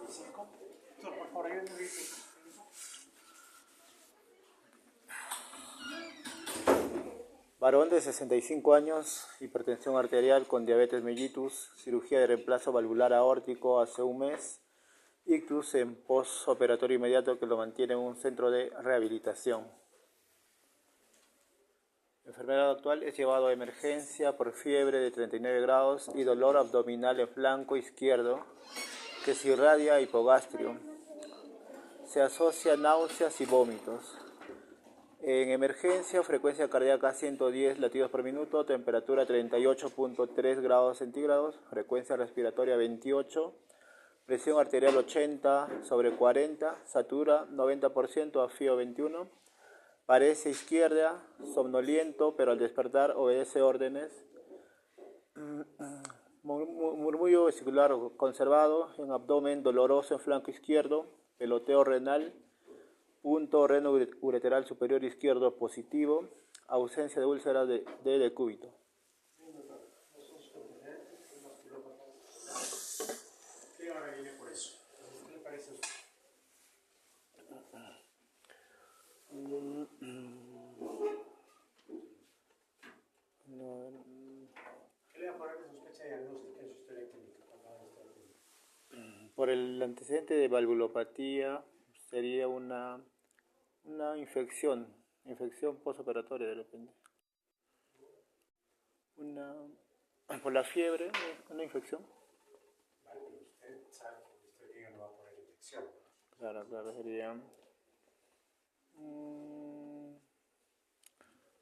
65. Doctor, por favor, ayúdenme. Varón de 65 años, hipertensión arterial con diabetes mellitus, cirugía de reemplazo valvular aórtico hace un mes, ictus en postoperatorio inmediato que lo mantiene en un centro de rehabilitación. Enfermedad actual es llevado a emergencia por fiebre de 39 grados y dolor abdominal en flanco izquierdo que se irradia a hipogastrio. Se asocia a náuseas y vómitos. En emergencia, frecuencia cardíaca 110 latidos por minuto, temperatura 38.3 grados centígrados, frecuencia respiratoria 28, presión arterial 80/40, satura 90%, afío 21, parece izquierda, somnoliento, pero al despertar obedece órdenes, murmullo vesicular conservado, en abdomen doloroso en flanco izquierdo, peloteo renal, punto reno ureteral superior izquierdo positivo, ausencia de úlceras de decúbito. ¿Qué hora viene por eso? ¿Qué le parece a usted? ¿Qué le va a poner de sospecha diagnóstica en su historia clínica? Por el antecedente de valvulopatía sería una infección postoperatoria de repente. Por la fiebre, una infección. Vale, pero usted sabe que en esta liga no va a poner infección. Claro,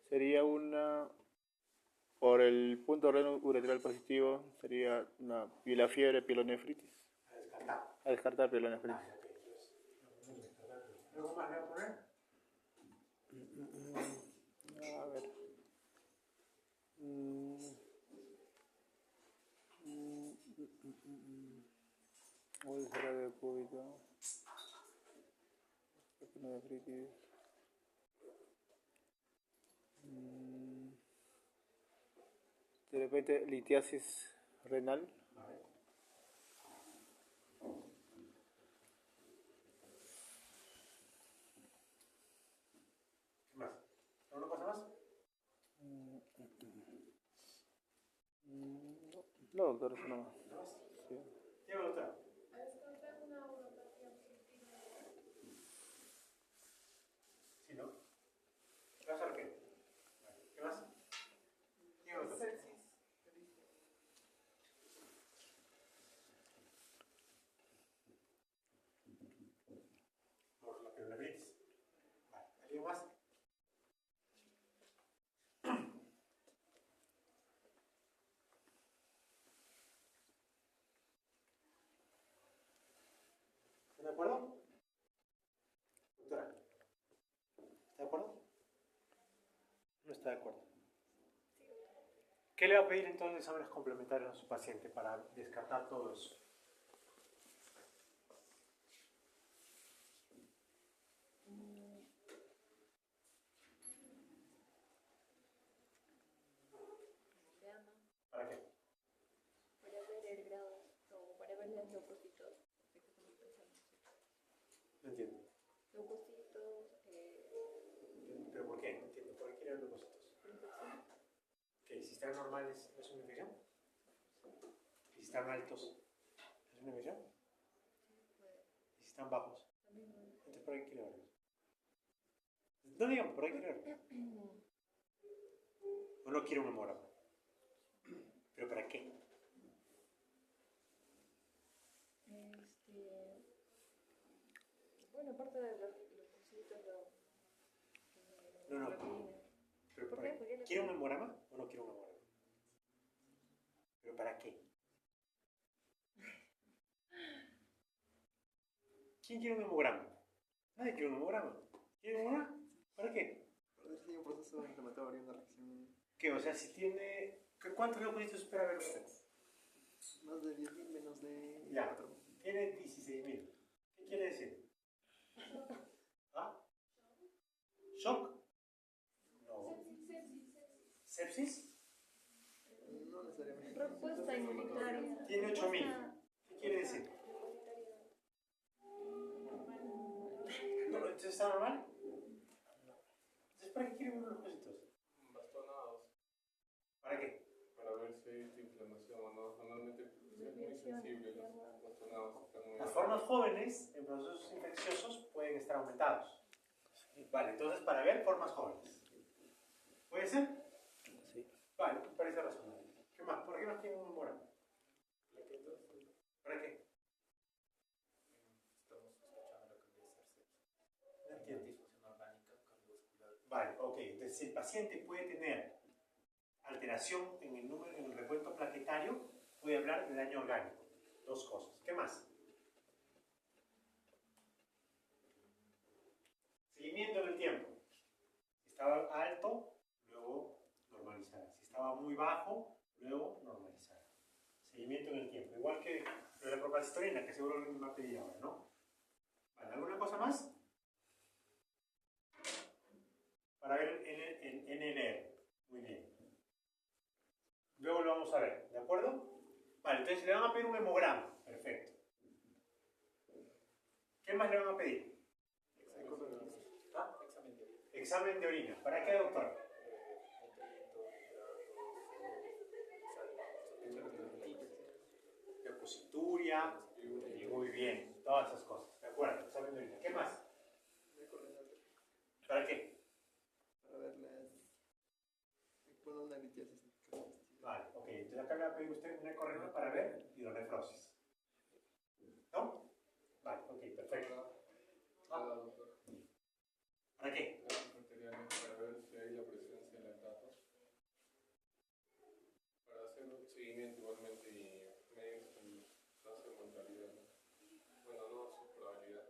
sería una, por el punto reno uretral positivo, sería la fiebre pielonefritis. A descartar pielonefritis. ¿Algo más le va a poner? A ver. Úlcera de cúbito. Pielonefritis. De repente, litiasis renal. ¿Qué más? ¿No pasa más? No, doctor, eso no más. Sí. Dígame, doctora. ¿Sí, no? ¿Qué va a hacer qué? ¿Qué más? Dígame, doctora. Por la pielonefritis. Vale, ¿alguien más? ¿Está de acuerdo? Doctora, ¿está de acuerdo? No está de acuerdo. ¿Qué le va a pedir entonces exámenes complementarios a su paciente para descartar todo eso? ¿Para qué? Para ver el grado o para ver los leucocitos. No entiendo. Leucocitos, ¿Pero por qué? No entiendo. ¿Por qué quieren leucocitos? ¿Qué? Si están normales, ¿es una infección? ¿Y si están altos, es una infección? ¿Y si están bajos? Entonces, ¿por qué quiere verlos? No digan, ¿por qué quiere verlos? ¿O no quiere un hemograma? ¿Pero para qué? bueno, aparte de los leucocitos, No. ¿Pero para qué? ¿Quiere un hemograma o no quiere un hemograma? ¿Pero para qué? ¿Quién quiere un hemograma? Nadie quiere un hemograma. ¿Quiere un hemograma? ¿Para qué? Para ver si hay un proceso inflamatorio, una reacción. ¿Qué? O sea, si tiene... ¿Cuántos leucocitos espera ver usted? Más de 10.000, menos de Ya. 4.000. Tiene 16.000. ¿Qué quiere decir? ¿Ah? ¿Shock? No. ¿Sepsis? No necesariamente. respuesta inmunitaria. Tiene 8.000. ¿Qué quiere decir? Las formas jóvenes en procesos infecciosos pueden estar aumentados. Vale, entonces para ver formas jóvenes. ¿Puede ser? Sí. Vale, me parece razonable. ¿Qué más? ¿Por qué más tiene un memorama? ¿Para qué? No entiendo. Vale, ok. Entonces, si el paciente puede tener alteración en el número, en el recuento plaquetario, puede hablar de daño orgánico. Dos cosas. ¿Qué más? Seguimiento en el tiempo. Si estaba alto, luego normalizará. Si estaba muy bajo, luego normalizará. Seguimiento en el tiempo. Igual que lo de la procalcitonina, que seguro alguien me va a pedir ahora, ¿no? Vale, ¿alguna cosa más? Para ver el NLR. Muy bien. Luego lo vamos a ver, ¿de acuerdo? Vale, entonces le van a pedir un hemograma. Perfecto. ¿Qué más le van a pedir? ¿Ah? Examen de orina. ¿Para qué, doctor? Deposituria. Muy bien. Todas esas cosas. ¿De acuerdo? Examen de orina. ¿Qué más? ¿Para qué? Para ver las. Bueno, una litiasis. Vale, ok. Entonces acá le va a pedir usted una correo para ver hidronefrosis. ¿No? Vale, ok, perfecto. ¿Para qué? Para ver si hay la presencia de lactato. Para hacer un seguimiento igualmente y medir su tasa de mortalidad. Bueno, no su probabilidad.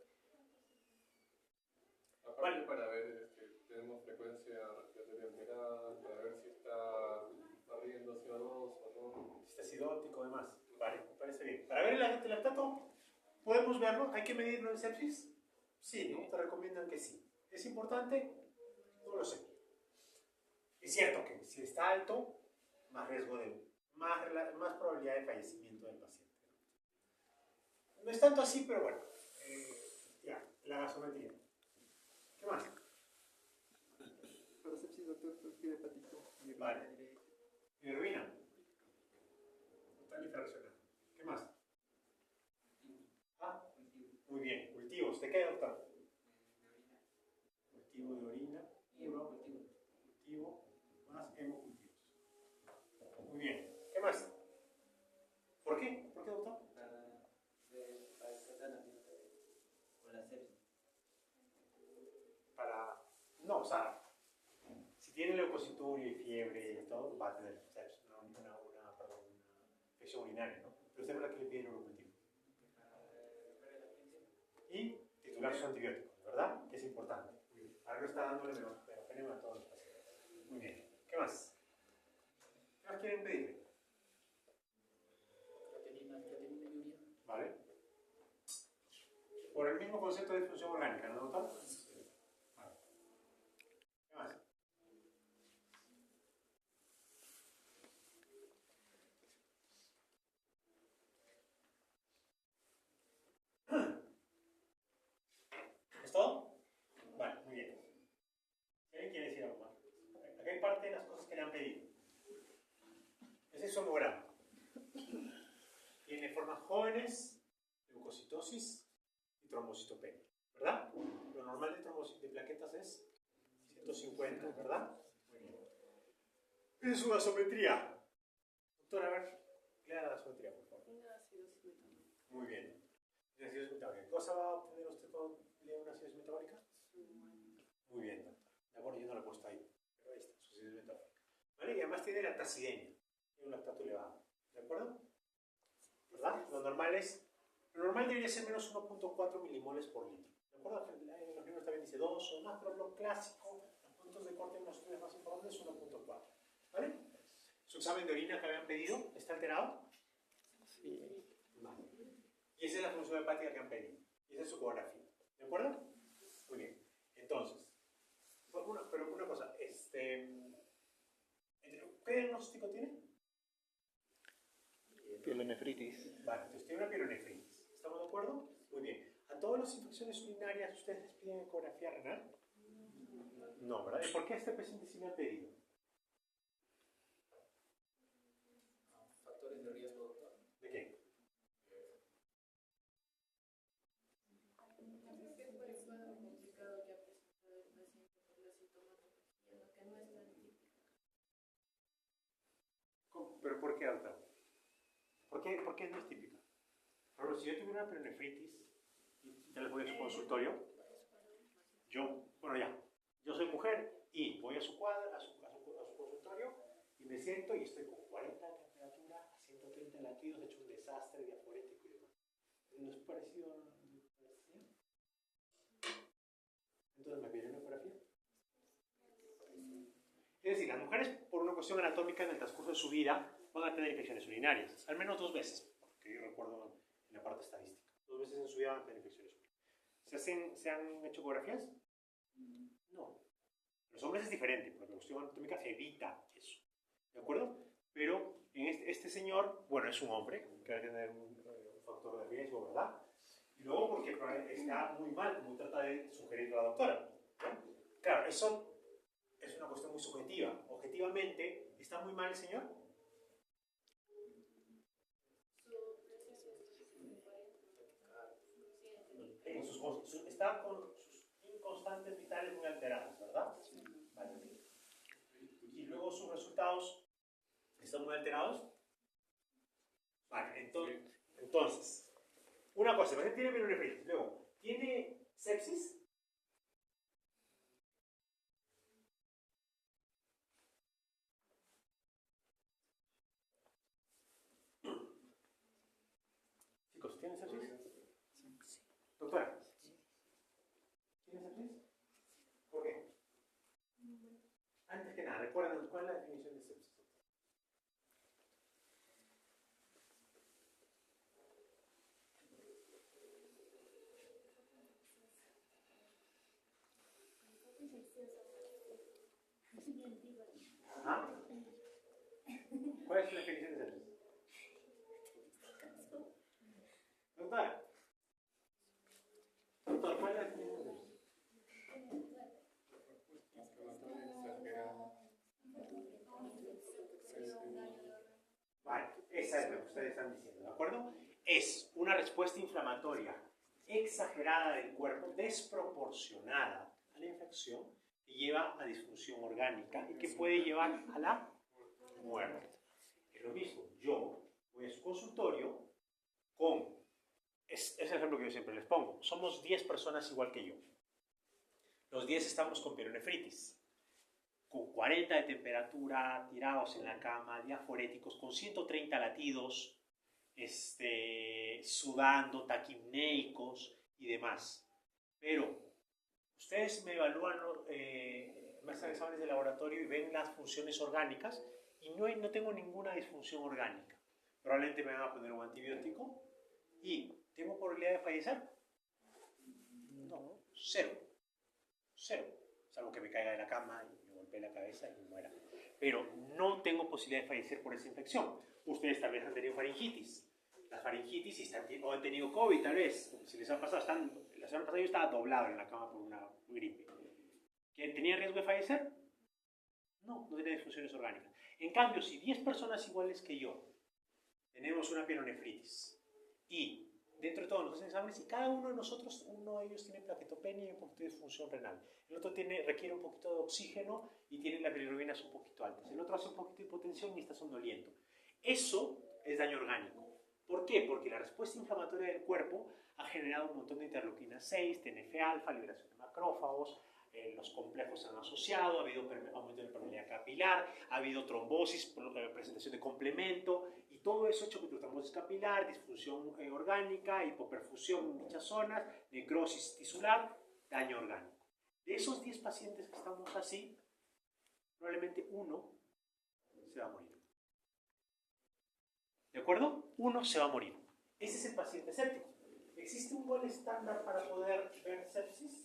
Aparte Vale. para ver, tenemos frecuencia respiratoria alterada, para ver si está barriendo CO2 o no. Si está acidótico, demás. Vale, me parece bien. Para ver el lactato, ¿podemos verlo? ¿Hay que medirlo en sepsis? Sí, ¿no? Te recomiendan que sí. ¿Es importante? No lo sé. Es cierto que si está alto, más riesgo de, más probabilidad de fallecimiento del paciente. No es tanto así, pero bueno. Ya, la gasometría. ¿Qué más? Para sepsis, doctor, cualquier hepatito. Vale. Bilirrubina. Total y fraccionada. ¿Qué más? Ah, muy bien. Cultivos. ¿De qué, doctor? Cultivo de orina. Cultivo más hemocultivos. Muy bien. ¿Qué más? ¿Por qué? ¿Por qué, doctor? Para... No, o sea, si tiene leucocituria y fiebre y todo, va a tener sepsis, una infección urinaria, ¿no? Pero usted es la que le pide el urocultivo. Y titular sus antibióticos, ¿verdad? Que es importante. Ahora no está dándole meropenem a todos los pacientes. Muy bien. ¿Qué más? ¿Qué más quieren pedir? Creatinina y urea. ¿Vale? Por el mismo concepto de disfunción orgánica, ¿no, doctor? Vale. ¿Qué más? ¿Es todo? Vale, muy bien. ¿Alguien quiere decir algo más? Acá hay parte de las cosas que le han pedido. Ese es su hemograma. Tiene formas jóvenes, leucocitosis y trombocitopenia, ¿verdad? Lo normal de plaquetas es 150, ¿verdad? Muy bien. Esa es su gasometría. Doctora, a ver, lea la gasometría, por favor. Una acidosis metabólica. Muy bien. Una acidosis metabólica. ¿Qué cosa va a obtener usted cuando lea una acidosis metabólica? Muy bien, doctor. De acuerdo, yo no lo he puesto ahí. Pero ahí está, su acidosis metabólica. ¿Vale? Y además tiene lactacidemia. Tiene un lactato elevado. ¿De acuerdo? ¿Verdad? Lo normal debería ser menos 1.4 milimoles por litro. ¿De acuerdo? En los libros también dice 2 o más, pero lo clásico, los puntos de corte en los estudios más importantes es 1.4. ¿Vale? Su examen de orina que habían pedido, ¿está alterado? Sí. Vale. Y esa es la función hepática que han pedido. Y esa es su ecografía. ¿De acuerdo? Muy bien. Entonces, pero una cosa, ¿qué diagnóstico tiene? Pielonefritis. Vale, entonces tiene una pielonefritis. ¿Estamos de acuerdo? Muy bien. ¿A todas las infecciones urinarias ustedes les piden ecografía renal? No, ¿verdad? ¿Y por qué a este paciente sí le han pedido? Factores de riesgo, doctor. ¿De qué? ejemplo, si yo tuviera una pielonefritis y ya les voy a su consultorio, yo soy mujer y voy a su cuadra, a su consultorio y me siento y estoy con 40 de temperatura, a 130 latidos, he hecho un desastre diaforético y demás. ¿No es parecido a entonces me piden una ecografía? Es decir, las mujeres, por una cuestión anatómica en el transcurso de su vida, van a tener infecciones urinarias, al menos 2 veces, porque yo recuerdo en la parte estadística. 2 veces en su vida van a tener infecciones urinarias. ¿Se han hecho ecografías? No. Los hombres es diferente, porque la cuestión anatómica se evita eso. ¿De acuerdo? Pero en este señor, bueno, es un hombre, que va a tener un factor de riesgo, ¿verdad? Y luego porque está muy mal, como trata de sugerir la doctora, ¿no? Claro, eso es una cuestión muy subjetiva. Objetivamente, ¿está muy mal el señor? Está con sus inconstantes vitales muy alterados, ¿verdad? Vale. Y luego sus resultados están muy alterados. Vale, entonces una cosa, el paciente tiene pielonefritis, luego, ¿tiene sepsis? Chicos, ¿tiene sepsis? Doctora, ¿tiene sepsis? ¿Por qué? Antes que nada, recuerden, ¿cuál es la definición de sepsis? ¿Ah? ¿Cuál es la definición de sepsis? Doctora. Doctor, ¿cuál es la definición de sepsis? Vale, esa es lo que ustedes están diciendo, ¿de acuerdo? Es una respuesta inflamatoria exagerada del cuerpo, desproporcionada a la infección, que lleva a disfunción orgánica y que puede llevar a la muerte. Es lo mismo, yo voy a su consultorio con, es el ejemplo que yo siempre les pongo, somos 10 personas igual que yo. Los 10 estamos con pielonefritis, con 40 de temperatura, tirados en la cama, diaforéticos, con 130 latidos, sudando, taquimneicos y demás. Pero ustedes me evalúan, me hacen exámenes de laboratorio y ven las funciones orgánicas y no tengo ninguna disfunción orgánica. Probablemente me van a poner un antibiótico y ¿tengo probabilidad de fallecer? No, cero. Salvo que me caiga de la cama y me golpee la cabeza y me muera. Pero no tengo posibilidad de fallecer por esa infección. Ustedes tal vez han tenido faringitis. Las faringitis o han tenido COVID tal vez. Si les ha pasado, la semana pasada yo estaba doblado en la cama por una gripe. ¿Tenía riesgo de fallecer? No tenía disfunciones orgánicas. En cambio, si 10 personas iguales que yo tenemos una pielonefritis y dentro de todos nos hacen exámenes y cada uno de nosotros, uno de ellos tiene plaquetopenia y un poquito de disfunción renal. El otro requiere un poquito de oxígeno y tiene las bilirrubinas un poquito altas. El otro hace un poquito de hipotensión y está somnoliento. Eso es daño orgánico. ¿Por qué? Porque la respuesta inflamatoria del cuerpo ha generado un montón de interleuquina 6, TNF-alfa, liberación de macrófagos, los complejos se han asociado, ha habido aumento de permeabilidad capilar, ha habido trombosis, presentación de complemento, y todo eso ha hecho que trombosis capilar, disfunción orgánica, hipoperfusión en dichas zonas, necrosis tisular, daño orgánico. De esos 10 pacientes que estamos así, probablemente uno se va a morir. ¿De acuerdo? Uno se va a morir. Ese es el paciente séptico. ¿Existe un gol estándar para poder ver sepsis?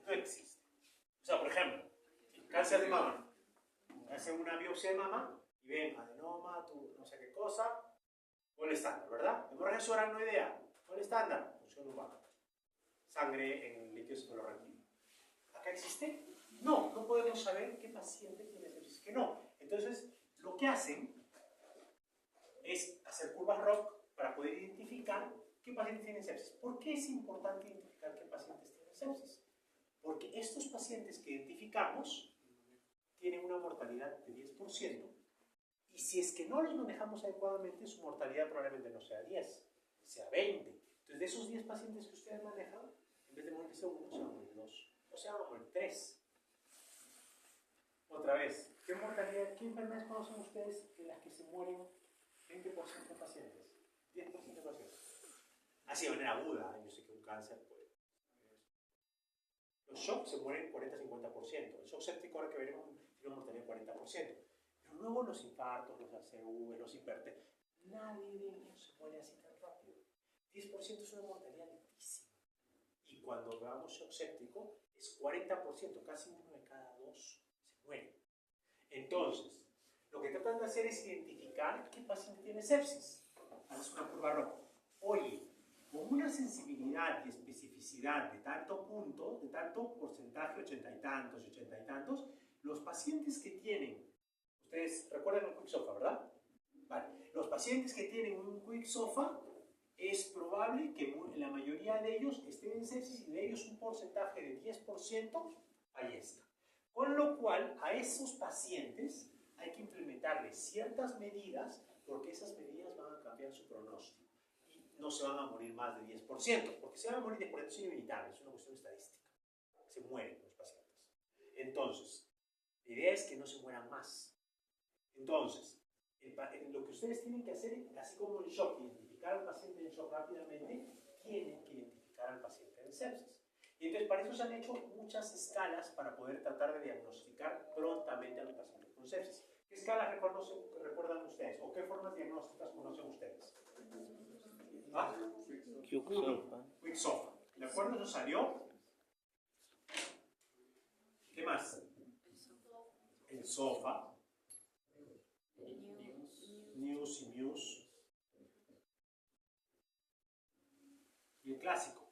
No existe. O sea, por ejemplo, cáncer de mama. Hacen una biopsia de mama y ven adenoma, no sé qué cosa, gol estándar, ¿verdad? Hemorragia subaracnoidea, gol estándar, función lumbar. Sangre en líquido cefalorraquídeo. ¿Acá existe? No podemos saber qué paciente tiene sepsis, que no. Entonces, lo que hacen es hacer curvas ROC para poder identificar qué pacientes tienen sepsis. ¿Por qué es importante identificar qué pacientes tienen sepsis? Porque estos pacientes que identificamos tienen una mortalidad de 10% Y si es que no los manejamos adecuadamente, su mortalidad probablemente no sea 10, sea 20. Entonces, de esos 10 pacientes que ustedes manejan, en vez de morirse uno, se van a morir 2. O se van a morir 3. Otra vez, ¿qué enfermedades conocen ustedes en las que se mueren 20% de pacientes? 10% de pacientes. Así de manera aguda, yo sé que un cáncer puede. Los shocks se mueren 40-50%. El shock séptico, ahora que veremos, tiene una mortalidad del 40%. Pero luego los infartos, los ACV, los hipertensos, nadie de ellos se muere así tan rápido. 10% es una mortalidad altísima. Y cuando veamos shock séptico, es 40%, casi uno de cada 2 se muere. Entonces, lo que tratan de hacer es identificar qué paciente tiene sepsis. Haces una curva roja. Oye, con una sensibilidad y especificidad de tanto punto, de tanto porcentaje, 80 y tantos, los pacientes que tienen, ustedes recuerdan el Quick SOFA, ¿verdad? Vale, los pacientes que tienen un Quick SOFA, es probable que la mayoría de ellos estén en sepsis y de ellos un porcentaje de 10% fallezca. Con lo cual, a esos pacientes hay que implementarles ciertas medidas porque esas medidas van a cambiar su pronóstico. No se van a morir más de 10%, porque se van a morir de 40% es inevitable, es una cuestión estadística. Se mueren los pacientes. Entonces, la idea es que no se mueran más. Entonces, lo que ustedes tienen que hacer, así como en shock, identificar al paciente en shock rápidamente, tienen que identificar al paciente en sepsis. Y entonces, para eso se han hecho muchas escalas para poder tratar de diagnosticar prontamente a los pacientes con sepsis. ¿Qué escalas recuerdan ustedes? ¿O qué formas diagnósticas conocen ustedes? ¿Ah? Quick SOFA. ¿De acuerdo? Eso salió. ¿Qué más? El SOFA. News y Muse. Y el clásico.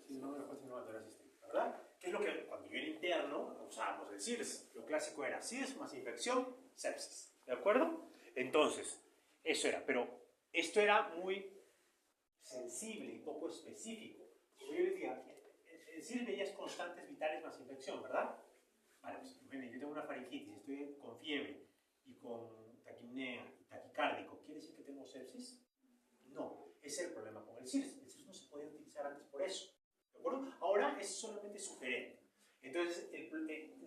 Sí, no, después innovadora sistémica, ¿verdad? ¿Qué es lo que cuando yo era interno usábamos el CIRS? Lo clásico era CIRS más infección, sepsis. ¿De acuerdo? Entonces, eso era, pero esto era muy sensible y poco específico. Como yo les decía, el CIRS veías constantes vitales más infección, ¿verdad? Vale, pues bueno, yo tengo una faringitis, estoy con fiebre y con taquipnea y taquicárdico. ¿Quiere decir que tengo sepsis? No, ese es el problema con el CIRS. El CIRS no se podía utilizar antes por eso. ¿De acuerdo? Ahora es solamente sugerente. Entonces,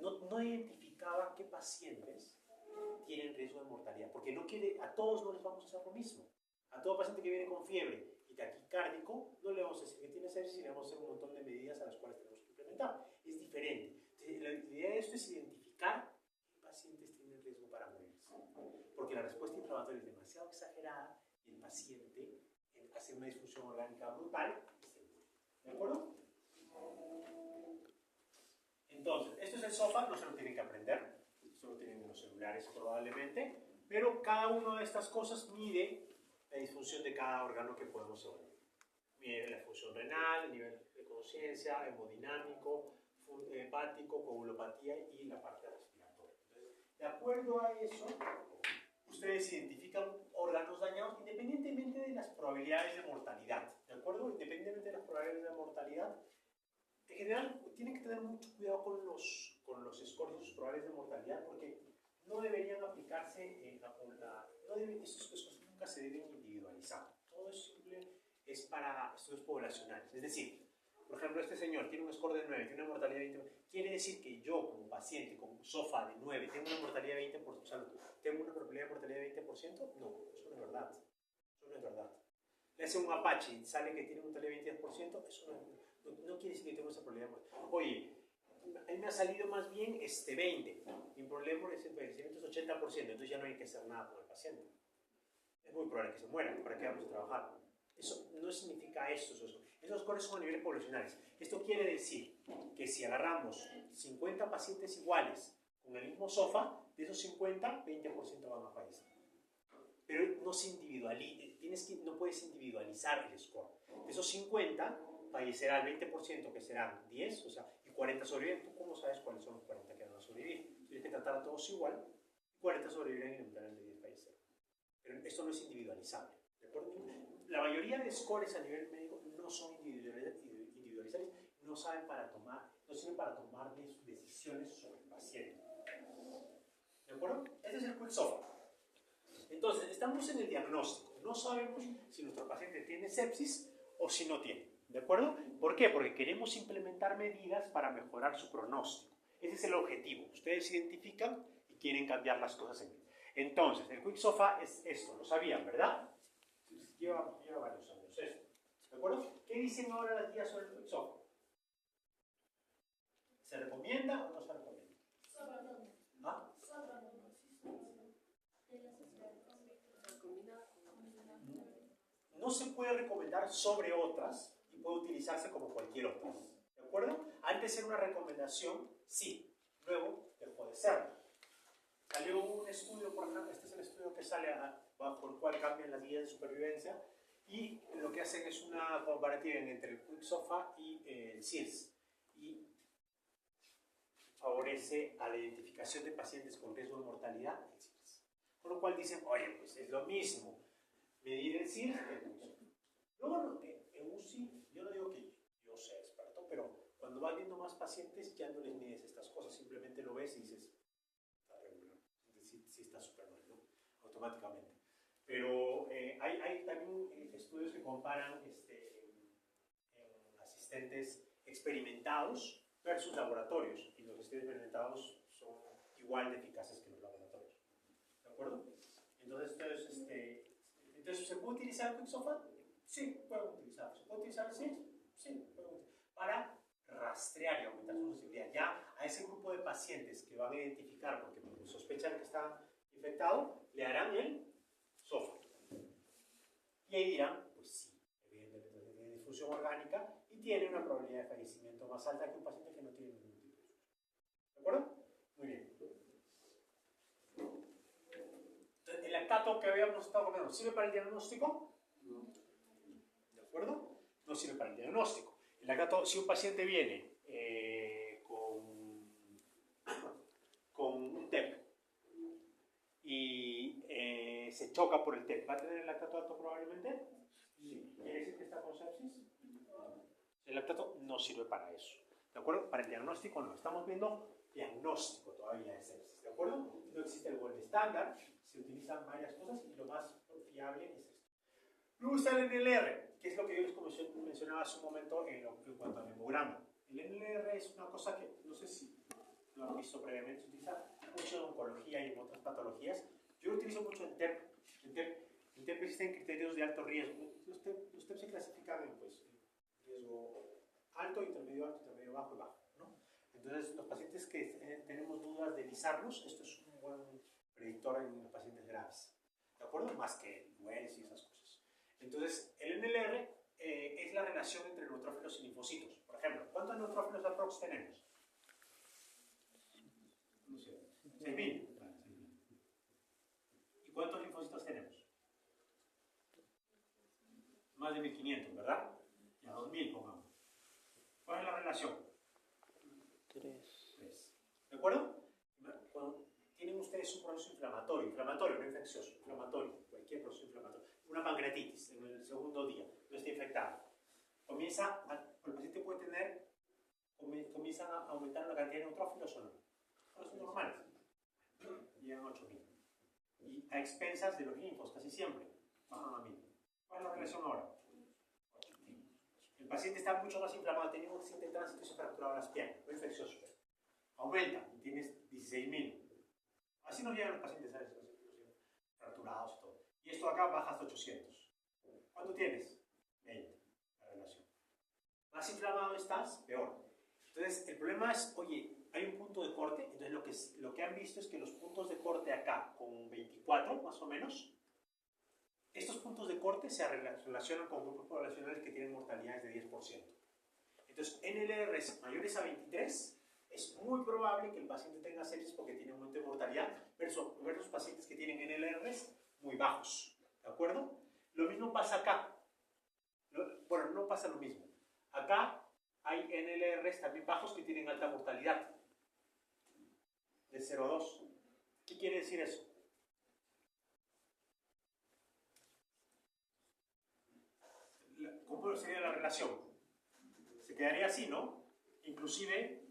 no identificaba qué pacientes tienen riesgo de mortalidad, porque no quiere, a todos no les vamos a hacer lo mismo. A todo paciente que viene con fiebre y taquicárdico, no le vamos a decir que tiene sepsis y le vamos a hacer un montón de medidas a las cuales tenemos que implementar. Es diferente. Entonces, la idea de esto es identificar qué pacientes tienen riesgo para morirse. Porque la respuesta inflamatoria es demasiado exagerada y el paciente hace una disfunción orgánica brutal y se muere. ¿De acuerdo? Entonces, esto es el SOFA, no se lo tienen que aprender. Esto lo tienen en los celulares probablemente, pero cada una de estas cosas mide la disfunción de cada órgano que podemos evaluar. Mide la función renal, el nivel de conciencia, hemodinámico, hepático, coagulopatía y la parte respiratoria. Entonces, de acuerdo a eso, ustedes identifican órganos dañados independientemente de las probabilidades de mortalidad. ¿De acuerdo? Independientemente de las probabilidades de mortalidad, en general tienen que tener mucho cuidado con los scores y sus probabilidades de mortalidad porque no deberían aplicarse estos scores nunca se deben individualizar. Todo es simple, es para estudios poblacionales. Es decir, por ejemplo, este señor tiene un score de 9, tiene una mortalidad de 20%. ¿Quiere decir que yo, como paciente, con un SOFA de 9, tengo una mortalidad de 20%? O sea, ¿tengo una probabilidad de mortalidad de 20%? No, eso no es verdad. Eso no es verdad. Le hace un Apache y sale que tiene una mortalidad de 20%, eso no quiere decir que tengo esa probabilidad de mortalidad. Oye, a mí me ha salido más bien 20. Mi problema es envejecimiento es 80%, entonces ya no hay que hacer nada con el paciente. Es muy probable que se muera, ¿para qué vamos a trabajar? Eso no significa esto. Esos scores son a niveles poblacionales. Esto quiere decir que si agarramos 50 pacientes iguales con el mismo SOFA, de esos 50, 20% van a fallecer. Pero no se individualiza, no puedes individualizar el score. De esos 50, fallecerá el 20%, que serán 10, o sea, y 40 sobreviven. ¿Tú cómo sabes cuáles son los 40 que van a sobrevivir? Tienes que tratar a todos igual, y 40 sobrevivirán y lamentablemente 10 fallecerán. Pero esto no es individualizable, ¿de acuerdo? La mayoría de scores a nivel médico no son individualizables, no sirven para tomar decisiones sobre el paciente. acuerdo? Este es el quick SOFA. Entonces, estamos en el diagnóstico. No sabemos si nuestro paciente tiene sepsis o si no tiene. ¿De acuerdo? ¿Por qué? Porque queremos implementar medidas para mejorar su pronóstico. Ese es el objetivo. Ustedes se identifican y quieren cambiar las cosas en vida. Entonces, el quick SOFA es esto. Lo sabían, ¿verdad? Lleva varios años esto. ¿De acuerdo? ¿Qué dicen ahora las guías sobre el quick SOFA? ¿Se recomienda o no se recomienda? ¿Ah? No se puede recomendar sobre otras y puede utilizarse como cualquier otra. ¿De acuerdo? Antes era una recomendación, sí. Luego dejó de serlo. Salió un estudio, por ejemplo, este es el estudio que sale bajo el cual cambian las guías de supervivencia y lo que hacen es una comparativa entre el quick SOFA y el CIRS y favorece a la identificación de pacientes con riesgo de mortalidad el CIRS. Con lo cual dicen, oye, pues es lo mismo medir el CIRS que el quick SOFA. Luego, en UCI, yo no digo que yo sea experto, pero cuando vas viendo más pacientes ya no les mides estas cosas, simplemente lo ves y dices, está regular, sí está súper mal, ¿no? Automáticamente. Pero hay también estudios que comparan asistentes experimentados versus laboratorios, y los estudios experimentados son igual de eficaces que los laboratorios. ¿De acuerdo? Entonces, ¿se puede utilizar el quick SOFA? Sí, pueden utilizarlo. ¿Se puede utilizar el CIRS? Sí, pueden utilizarlo. Para rastrear y aumentar su sensibilidad. Ya a ese grupo de pacientes que van a identificar porque sospechan que está infectado, le harán el SOFA. Y ahí dirán, pues sí, evidentemente tiene difusión orgánica y tiene una probabilidad de fallecimiento más alta que un paciente que no tiene ningún tipo de difusión. ¿De acuerdo? Muy bien. Entonces, el lactato que habíamos estado hablando, ¿sirve para el diagnóstico? No. ¿De acuerdo? No sirve para el diagnóstico. El lactato, si un paciente viene con un TEP y se choca por el TEP, ¿va a tener el lactato alto probablemente? Sí. ¿Quiere decir que está con sepsis? El lactato no sirve para eso. ¿De acuerdo? Para el diagnóstico no. Estamos viendo diagnóstico todavía de sepsis. ¿De acuerdo? No existe el gold estándar, se utilizan varias cosas y lo más fiable es esto. Luego está el NLR, que es lo que yo les mencionaba hace un momento en cuanto al hemograma. El NLR es una cosa que no sé si lo han visto previamente, se utiliza mucho en oncología y en otras patologías. Yo lo utilizo mucho en TEP. En TEP existen criterios de alto riesgo. Los TEP se clasifican en riesgo alto, intermedio bajo y bajo, ¿no? Entonces, los pacientes que tenemos dudas de lisarlos, esto es un buen predictor en los pacientes graves, ¿de acuerdo? Más que UES y esas cosas. Entonces, el NLR es la relación entre neutrófilos y linfocitos. Por ejemplo, ¿cuántos neutrófilos aprox tenemos? No sé, 6.000. ¿Y cuántos linfocitos tenemos? Más de 1.500, ¿verdad? Y a 2.000 pongamos. ¿Cuál es la relación? 3. ¿De acuerdo? Cuando tienen ustedes un proceso inflamatorio, no infeccioso, inflamatorio, cualquier proceso inflamatorio, una pancreatitis en el segundo día, no está infectado, el paciente puede tener, comienzan a aumentar la cantidad de neutrófilos o no. Bueno, son normales, llegan a 8.000. Y a expensas de los linfos, casi siempre, bajan a 1.000. ¿Cuál es la relación ahora? El paciente está mucho más inflamado, tiene un accidente de tránsito y se fracturado las piernas, no infeccioso. Aumenta y tienes 16.000. Así nos llegan los pacientes, ¿sabes? Fracturados y todo. Y esto acá baja hasta 800. ¿Cuánto tienes? 20, la relación. Más inflamado estás, peor. Entonces, el problema es, oye, hay un punto de corte, entonces lo que han visto es que los puntos de corte acá, con 24 más o menos, estos puntos de corte se relacionan con grupos poblacionales que tienen mortalidades de 10%. Entonces, NLRs mayores a 23, es muy probable que el paciente tenga sepsis porque tiene aumento de mortalidad versus pacientes que tienen NLRs muy bajos. ¿De acuerdo? Lo mismo pasa acá. Bueno, no pasa lo mismo. Acá hay NLRs también bajos que tienen alta mortalidad. De 0,2. ¿Qué quiere decir eso? ¿Cómo sería la relación? Se quedaría así, ¿no? Inclusive,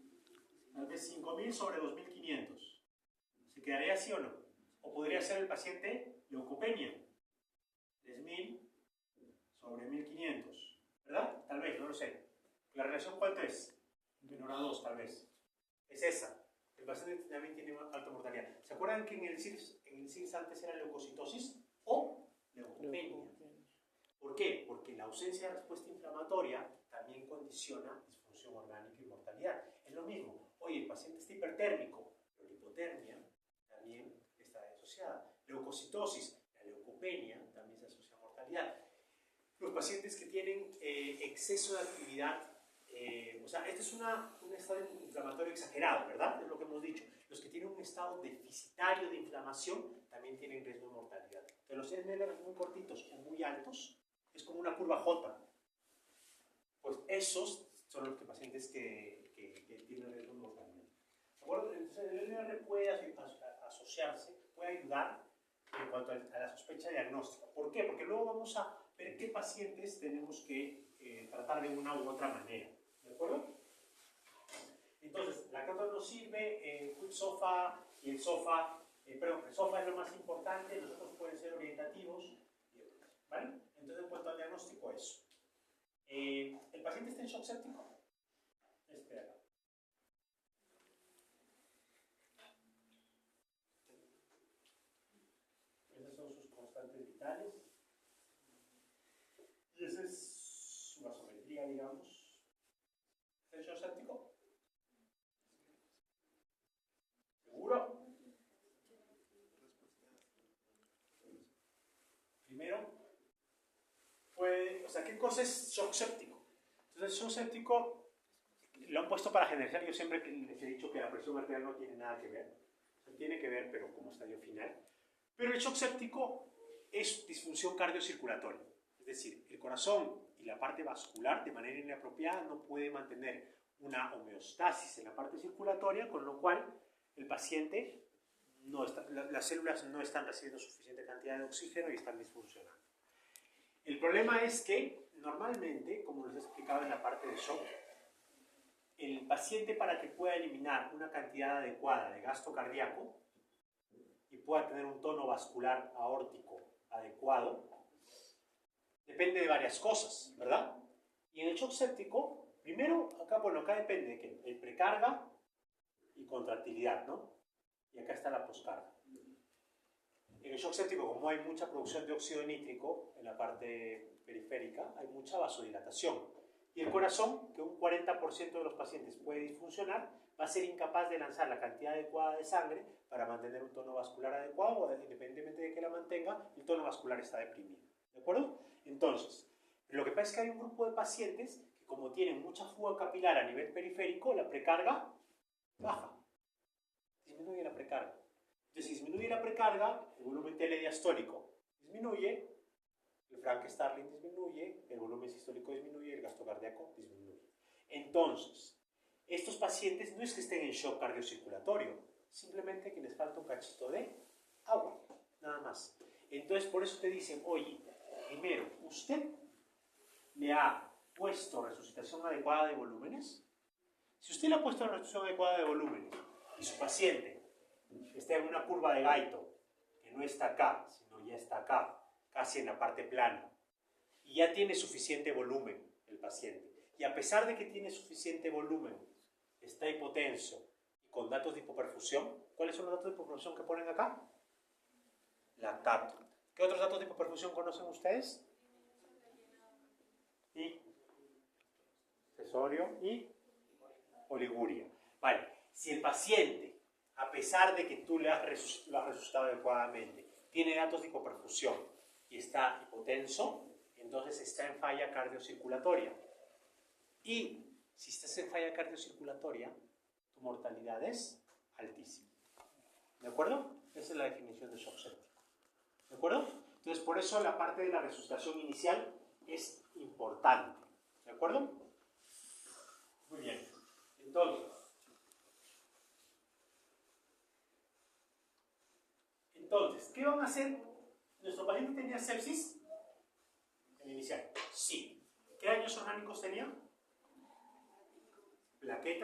tal vez 5.000 sobre 2.500. Se quedaría así o no? O podría ser el paciente leucopenia. 3.000 sobre 1.500. ¿Verdad? Tal vez, no lo sé. ¿La relación cuánto es? Menor a 2, tal vez. Es esa. El paciente también tiene alta mortalidad. ¿Se acuerdan que en el CIRS antes era leucocitosis o leucopenia? ¿Por qué? Porque la ausencia de respuesta inflamatoria también condiciona disfunción orgánica y mortalidad. Es lo mismo. Oye, el paciente está hipertérmico, pero la hipotermia también está asociada. Leucocitosis, la leucopenia también se asocia a mortalidad. Los pacientes que tienen exceso de actividad, o sea, este es un estado inflamatorio exagerado, ¿verdad? Es lo que hemos dicho. Los que tienen un estado deficitario de inflamación también tienen riesgo de mortalidad. De los NLR muy cortitos o muy altos, es como una curva J. Pues esos son los pacientes que tienen riesgo de mortalidad. ¿De acuerdo? Entonces el NLR puede asociarse, puede ayudar en cuanto a la sospecha diagnóstica. ¿Por qué? Porque luego vamos a ver qué pacientes tenemos que tratar de una u otra manera. ¿De acuerdo? Entonces, la CATO nos sirve, SOFA y el SOFA, perdón, el SOFA es lo más importante, los otros pueden ser orientativos, ¿vale? Entonces, en cuanto al diagnóstico, eso. ¿El paciente está en shock séptico? Espera. Esas son sus constantes vitales. Y esa es su gasometría, digamos. ¿Está en shock séptico? ¿Seguro? Primero, o sea, ¿qué cosa es shock séptico? Entonces, shock séptico lo han puesto para generalizar. Yo siempre les he dicho que la presión arterial no tiene nada que ver. O sea, tiene que ver, pero como estadio final. Pero el shock séptico es disfunción cardiocirculatoria. Es decir, el corazón y la parte vascular de manera inapropiada no puede mantener una homeostasis en la parte circulatoria, con lo cual el paciente, las células no están recibiendo suficiente cantidad de oxígeno y están disfuncionando. El problema es que normalmente, como les he explicado en la parte de shock, el paciente, para que pueda eliminar una cantidad adecuada de gasto cardíaco y pueda tener un tono vascular aórtico adecuado, depende de varias cosas, ¿verdad? Y en el shock séptico, primero, acá depende de que el precarga y contractilidad, ¿no? Y acá está la poscarga. En el shock séptico, como hay mucha producción de óxido nítrico en la parte periférica, hay mucha vasodilatación. Y el corazón, que un 40% de los pacientes puede disfuncionar, va a ser incapaz de lanzar la cantidad adecuada de sangre para mantener un tono vascular adecuado, o independientemente de que la mantenga, el tono vascular está deprimido. ¿De acuerdo? Entonces, lo que pasa es que hay un grupo de pacientes que, como tienen mucha fuga capilar a nivel periférico, la precarga baja. Disminuye la precarga. Entonces, si disminuye la precarga, el volumen telediastólico disminuye, el Frank Starling disminuye, el volumen sistólico disminuye, el gasto cardíaco disminuye. Entonces, estos pacientes no es que estén en shock cardiocirculatorio, simplemente que les falta un cachito de agua, nada más. Entonces, por eso te dicen, oye, primero, ¿usted le ha puesto resucitación adecuada de volúmenes? Si usted le ha puesto resucitación adecuada de volúmenes y su paciente está en una curva de Gaito, que no está acá, sino ya está acá, casi en la parte plana, y ya tiene suficiente volumen el paciente, y a pesar de que tiene suficiente volumen, está hipotenso y con datos de hipoperfusión, ¿cuáles son los datos de hipoperfusión que ponen acá? Lactato. ¿Qué otros datos de hipoperfusión conocen ustedes? Y accesorio y oliguria. Vale, si el paciente, a pesar de que tú lo has resucitado adecuadamente, tiene datos de hipoperfusión y está hipotenso, entonces está en falla cardiocirculatoria. Y si estás en falla cardiocirculatoria, tu mortalidad es altísima. ¿De acuerdo? Esa es la definición de shock séptico. ¿De acuerdo? Entonces, por eso la parte de la resucitación inicial es importante. ¿De acuerdo? Muy bien. Entonces, ¿qué van a hacer? ¿Nuestro paciente tenía sepsis? El inicial. Sí. ¿Qué daños orgánicos tenía? Plaquetas